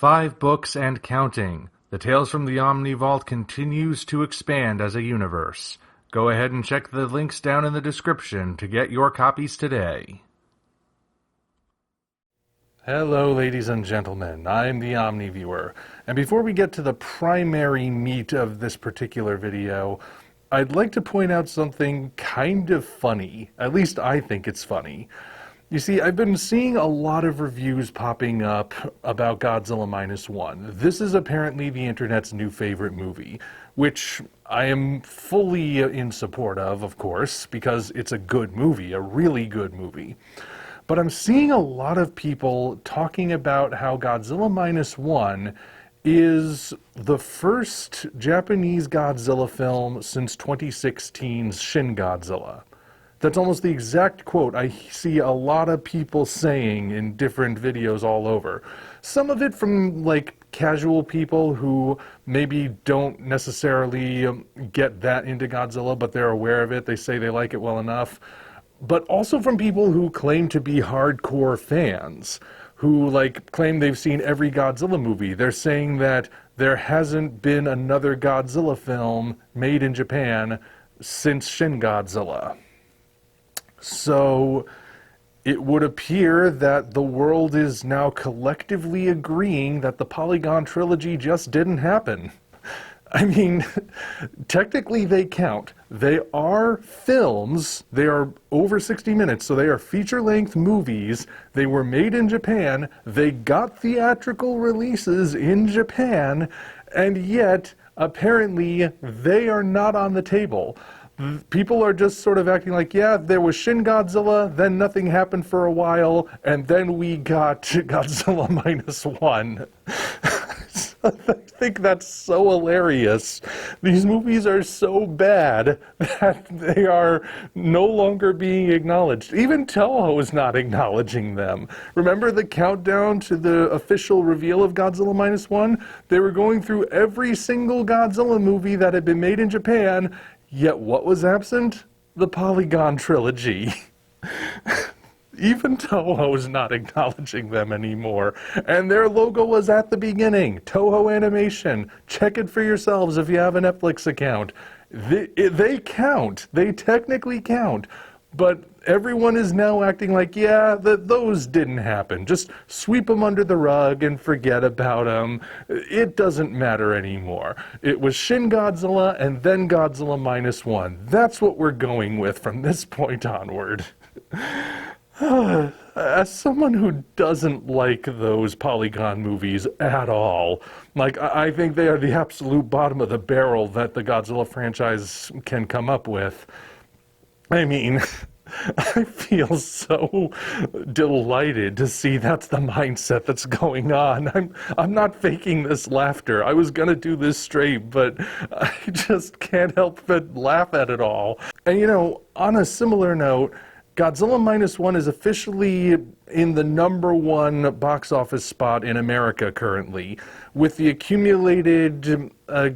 5 books and counting. The Tales from the Omni Vault continues to expand as a universe. Go ahead and check the links down in the description to get your copies today. Hello, ladies and gentlemen. I'm the Omni Viewer, and before we get to the primary meat of this particular video, I'd like to point out something kind of funny. At least I think it's funny. You see, I've been seeing a lot of reviews popping up about Godzilla Minus One. This is apparently the internet's new favorite movie, which I am fully in support of course, because it's a good movie, a really good movie. But I'm seeing a lot of people talking about how Godzilla Minus One is the first Japanese Godzilla film since 2016's Shin Godzilla. That's almost the exact quote I see a lot of people saying in different videos all over. Some of it from like casual people who maybe don't necessarily get that into Godzilla, but they're aware of it. They say they like it well enough. But also from people who claim to be hardcore fans, who like claim they've seen every Godzilla movie. They're saying that there hasn't been another Godzilla film made in Japan since Shin Godzilla. So it would appear that the world is now collectively agreeing that the Polygon trilogy just didn't happen. I mean, technically they count. They are films. They are over 60 minutes, so they are feature-length movies. They were made in Japan. They got theatrical releases in Japan, and yet, apparently, they are not on the table. People are just sort of acting like, yeah, there was Shin Godzilla, then nothing happened for a while, and then we got Godzilla Minus One. I think that's so hilarious. These movies are so bad that they are no longer being acknowledged. Even Toho is not acknowledging them. Remember the countdown to the official reveal of Godzilla Minus One? They were going through every single Godzilla movie that had been made in Japan, yet what was absent? The Polygon trilogy. Even Toho is not acknowledging them anymore. And their logo was at the beginning. Toho Animation. Check it for yourselves if you have a Netflix account. They count. They technically count. But everyone is now acting like, yeah, those didn't happen. Just sweep them under the rug and forget about them. It doesn't matter anymore. It was Shin Godzilla and then Godzilla Minus One. That's what we're going with from this point onward. As someone who doesn't like those Polygon movies at all, like, I think they are the absolute bottom of the barrel that the Godzilla franchise can come up with. I mean, I feel so delighted to see that's the mindset that's going on. I'm not faking this laughter. I was gonna do this straight, but I just can't help but laugh at it all. And you know, on a similar note, Godzilla Minus One is officially in the #1 box office spot in America currently, with the accumulated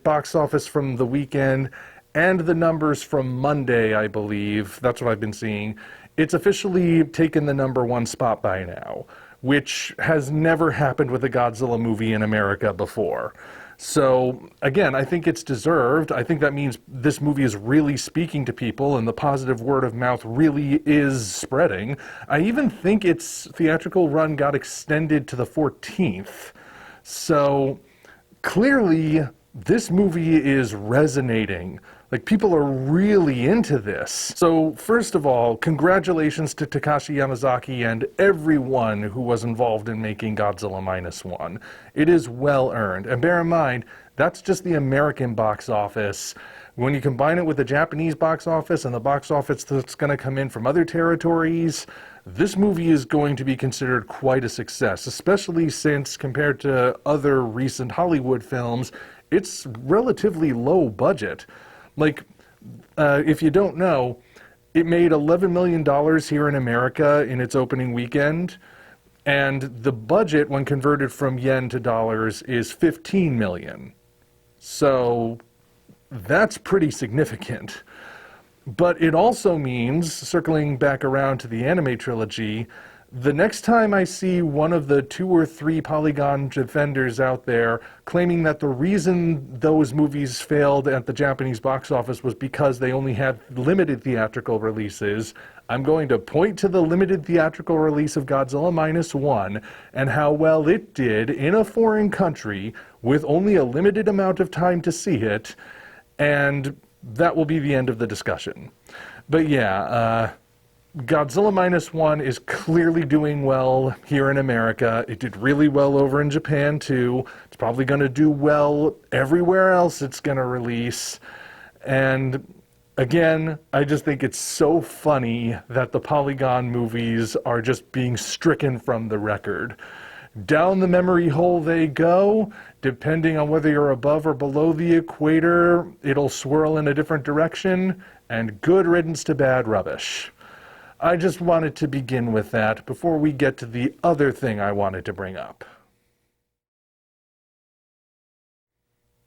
box office from the weekend and the numbers from Monday, I believe. That's what I've been seeing. It's officially taken the #1 spot by now, which has never happened with a Godzilla movie in America before. So, again, I think it's deserved. I think that means this movie is really speaking to people and the positive word of mouth really is spreading. I even think its theatrical run got extended to the 14th. So, clearly, this movie is resonating. Like, people are really into this. So, first of all, congratulations to Takashi Yamazaki and everyone who was involved in making Godzilla Minus One. It is well earned. And bear in mind, that's just the American box office. When you combine it with the Japanese box office and the box office that's going to come in from other territories, this movie is going to be considered quite a success, especially since, compared to other recent Hollywood films, it's relatively low budget. Like, if you don't know, it made $11 million here in America in its opening weekend, and the budget, when converted from yen to dollars, is $15 million. So that's pretty significant. But it also means, circling back around to the anime trilogy, The next time I see one of the 2 or 3 Polygon defenders out there claiming that the reason those movies failed at the Japanese box office was because they only had limited theatrical releases, I'm going to point to the limited theatrical release of Godzilla -1 and how well it did in a foreign country with only a limited amount of time to see it, and that will be the end of the discussion. But yeah, Godzilla -1 is clearly doing well here in America. It did really well over in Japan too. It's probably going to do well everywhere else it's going to release. And again, I just think it's so funny that the Polygon movies are just being stricken from the record. Down the memory hole they go. Depending on whether you're above or below the equator, it'll swirl in a different direction, and good riddance to bad rubbish. I just wanted to begin with that before we get to the other thing I wanted to bring up.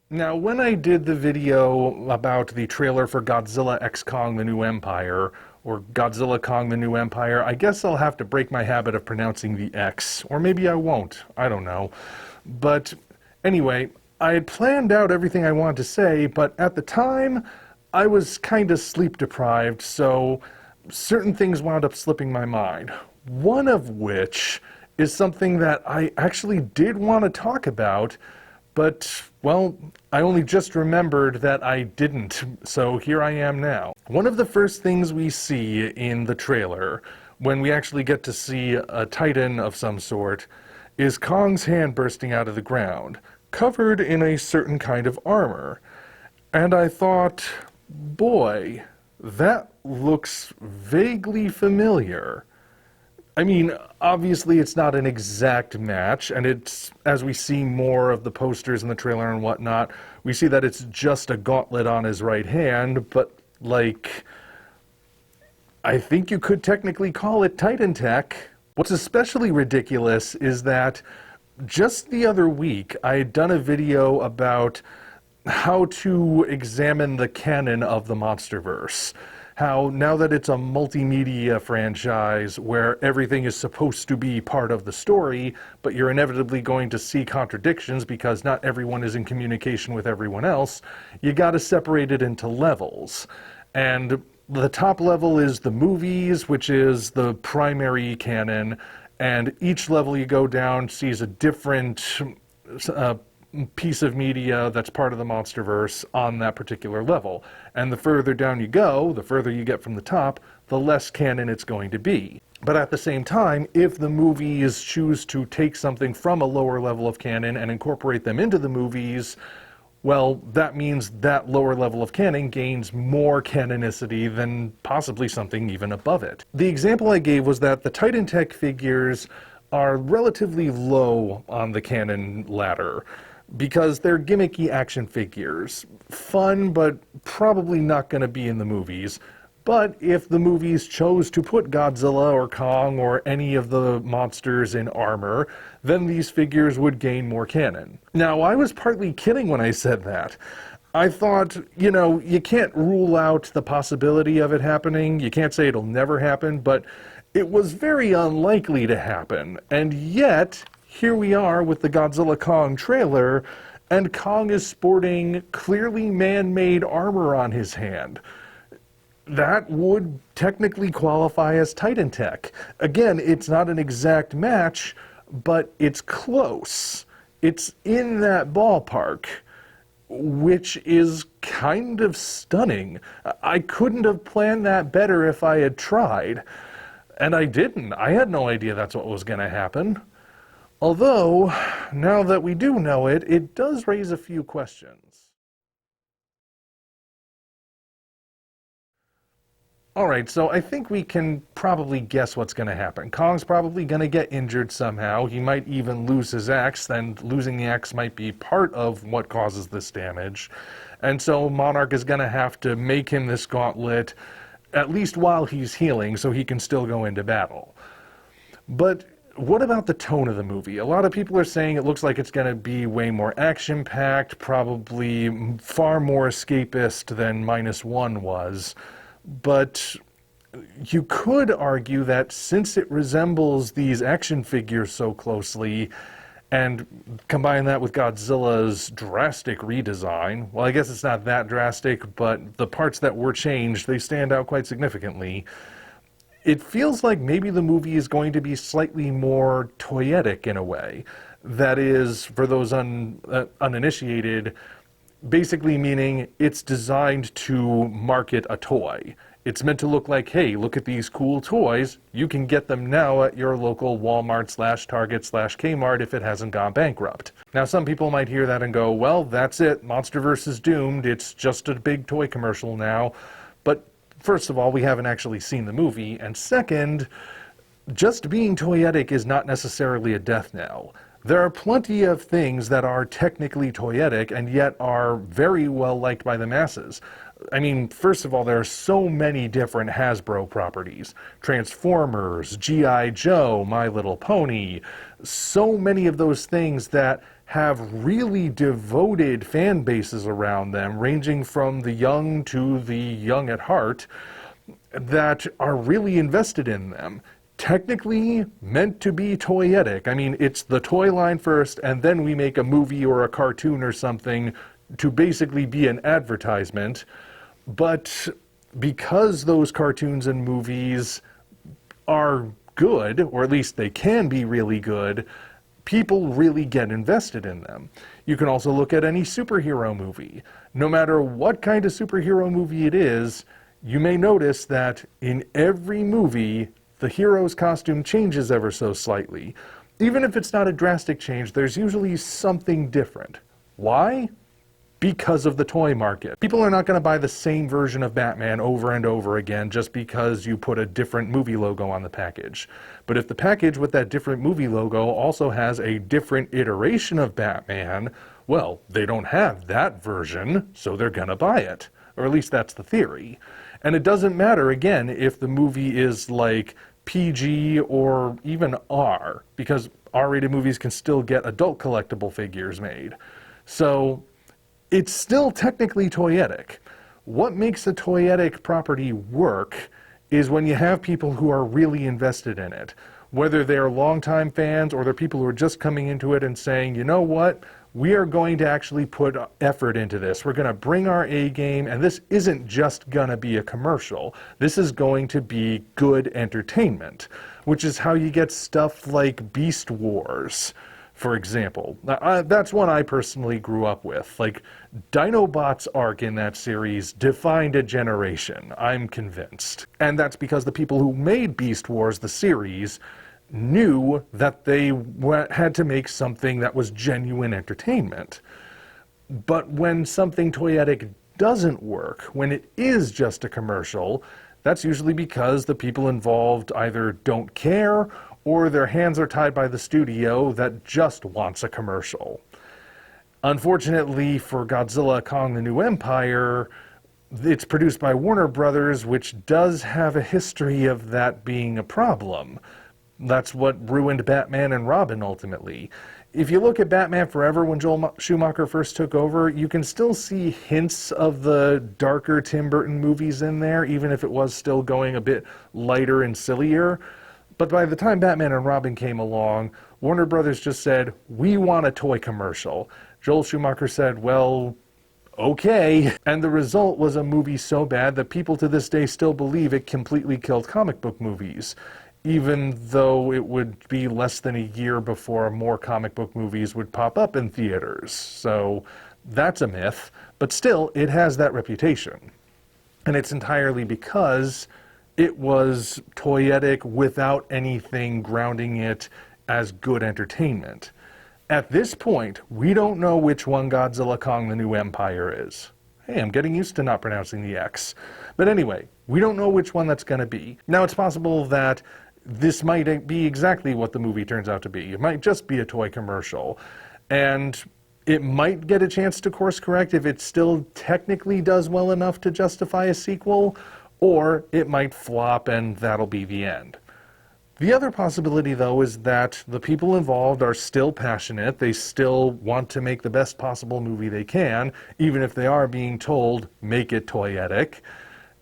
Now, when I did the video about the trailer for Godzilla x Kong the New Empire, or Godzilla Kong the New Empire, I guess I'll have to break my habit of pronouncing the X, or maybe I won't, I don't know. But anyway, I had planned out everything I wanted to say, but at the time, I was kind of sleep deprived, so certain things wound up slipping my mind. One of which is something that I actually did want to talk about, but, well, I only just remembered that I didn't, so here I am now. One of the first things we see in the trailer, when we actually get to see a Titan of some sort, is Kong's hand bursting out of the ground, covered in a certain kind of armor. And I thought, boy, that looks vaguely familiar. I mean, obviously it's not an exact match, and it's, as we see more of the posters in the trailer and whatnot, we see that it's just a gauntlet on his right hand, but, like, I think you could technically call it Titan tech. What's especially ridiculous is that just the other week, I had done a video about how to examine the canon of the monsterverse. How now that it's a multimedia franchise where everything is supposed to be part of the story, but you're inevitably going to see contradictions because not everyone is in communication with everyone else, you gotta separate it into levels. And the top level is the movies, which is the primary canon, and each level you go down sees a different piece of media that's part of the monsterverse on that particular level. And the further down you go, the further you get from the top, the less canon it's going to be. But at the same time, if the movies choose to take something from a lower level of canon and incorporate them into the movies, well, that means that lower level of canon gains more canonicity than possibly something even above it. The example I gave was that the Titan Tech figures are relatively low on the canon ladder, because they're gimmicky action figures. Fun, but probably not going to be in the movies. But if the movies chose to put Godzilla or Kong or any of the monsters in armor, then these figures would gain more canon. Now, I was partly kidding when I said that. I thought, you know, you can't rule out the possibility of it happening. You can't say it'll never happen, but it was very unlikely to happen. And yet, here we are with the Godzilla Kong trailer, and Kong is sporting clearly man-made armor on his hand. That would technically qualify as Titan Tech. Again, it's not an exact match, but it's close. It's in that ballpark, which is kind of stunning. I couldn't have planned that better if I had tried. And I didn't. I had no idea that's what was going to happen. Although, now that we do know it, it does raise a few questions. Alright, so I think we can probably guess what's going to happen. Kong's probably going to get injured somehow. He might even lose his axe, then losing the axe might be part of what causes this damage. And so Monarch is going to have to make him this gauntlet, at least while he's healing, so he can still go into battle. But what about the tone of the movie? A lot of people are saying it looks like it's going to be way more action-packed, probably far more escapist than -1 was. But You could argue that since it resembles these action figures so closely, and combine that with Godzilla's drastic redesign, well, I guess it's not that drastic, but the parts that were changed, they stand out quite significantly. It feels like maybe the movie is going to be slightly more toyetic in a way. That is, for those uninitiated, basically meaning it's designed to market a toy. It's meant to look like, hey, look at these cool toys. You can get them now at your local Walmart/Target/Kmart if it hasn't gone bankrupt. Now, some people might hear that and go, well, that's it. Monsterverse is doomed. It's just a big toy commercial now. But first of all, we haven't actually seen the movie. And second, just being toyetic is not necessarily a death knell. There are plenty of things that are technically toyetic and yet are very well liked by the masses. I mean, first of all, there are so many different Hasbro properties. Transformers, G.I. Joe, My Little Pony. So many of those things that have really devoted fan bases around them, ranging from the young to the young at heart, that are really invested in them. Technically meant to be toyetic. I mean, it's the toy line first, and then we make a movie or a cartoon or something to basically be an advertisement. But because those cartoons and movies are good, or at least they can be really good, people really get invested in them. You can also look at any superhero movie. No matter what kind of superhero movie it is, you may notice that in every movie, the hero's costume changes ever so slightly. Even if it's not a drastic change, there's usually something different. Why? Because of the toy market. People are not going to buy the same version of Batman over and over again just because you put a different movie logo on the package. But if the package with that different movie logo also has a different iteration of Batman, well, they don't have that version, so they're going to buy it. Or at least that's the theory. And it doesn't matter, again, if the movie is like PG or even R, because R-rated movies can still get adult collectible figures made. So it's still technically toyetic. What makes a toyetic property work is when you have people who are really invested in it. Whether they're longtime fans or they're people who are just coming into it and saying, you know what, we are going to actually put effort into this. We're going to bring our A game, and this isn't just going to be a commercial. This is going to be good entertainment, which is how you get stuff like Beast Wars, for example. Now, that's one I personally grew up with. Like, Dinobot's arc in that series defined a generation, I'm convinced. And that's because the people who made Beast Wars, the series, knew that they had to make something that was genuine entertainment. But when something toyetic doesn't work, when it is just a commercial, that's usually because the people involved either don't care or their hands are tied by the studio that just wants a commercial. Unfortunately for Godzilla, Kong the New Empire, it's produced by Warner Brothers, which does have a history of that being a problem. That's what ruined Batman and Robin ultimately. If you look at Batman Forever when Joel Schumacher first took over, you can still see hints of the darker Tim Burton movies in there, even if it was still going a bit lighter and sillier. But by the time Batman and Robin came along, Warner Brothers just said, we want a toy commercial. Joel Schumacher said, well, okay. And the result was a movie so bad that people to this day still believe it completely killed comic book movies, even though it would be less than a year before more comic book movies would pop up in theaters. So that's a myth, but still, it has that reputation. And it's entirely because it was toyetic without anything grounding it as good entertainment. At this point, we don't know which one Godzilla Kong the New Empire is. Hey, I'm getting used to not pronouncing the X. But anyway, we don't know which one that's going to be. Now, it's possible that this might be exactly what the movie turns out to be. It might just be a toy commercial. And it might get a chance to course correct if it still technically does well enough to justify a sequel, or it might flop and that'll be the end. The other possibility, though, is that the people involved are still passionate. They still want to make the best possible movie they can, even if they are being told, make it toyetic.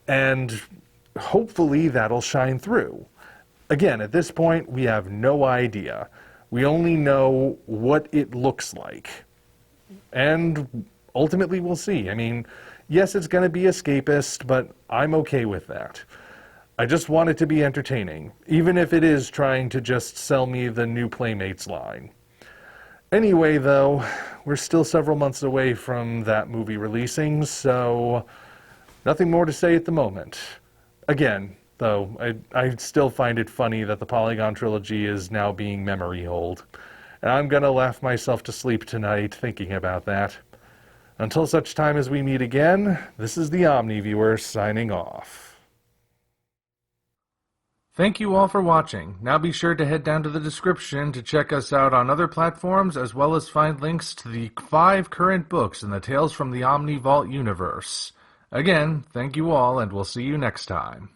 And hopefully that'll shine through. Again, at this point, we have no idea. We only know what it looks like. And ultimately, we'll see. I mean, yes, it's going to be escapist, but I'm okay with that. I just want it to be entertaining, even if it is trying to just sell me the new Playmates line. Anyway, though, we're still several months away from that movie releasing, so nothing more to say at the moment. Again, though, I still find it funny that the Polygon Trilogy is now being memory holed. And I'm gonna laugh myself to sleep tonight thinking about that. Until such time as we meet again, this is the Omni Viewer signing off. Thank you all for watching. Now be sure to head down to the description to check us out on other platforms, as well as find links to the 5 current books in the Tales from the Omni Vault universe. Again, thank you all, and we'll see you next time.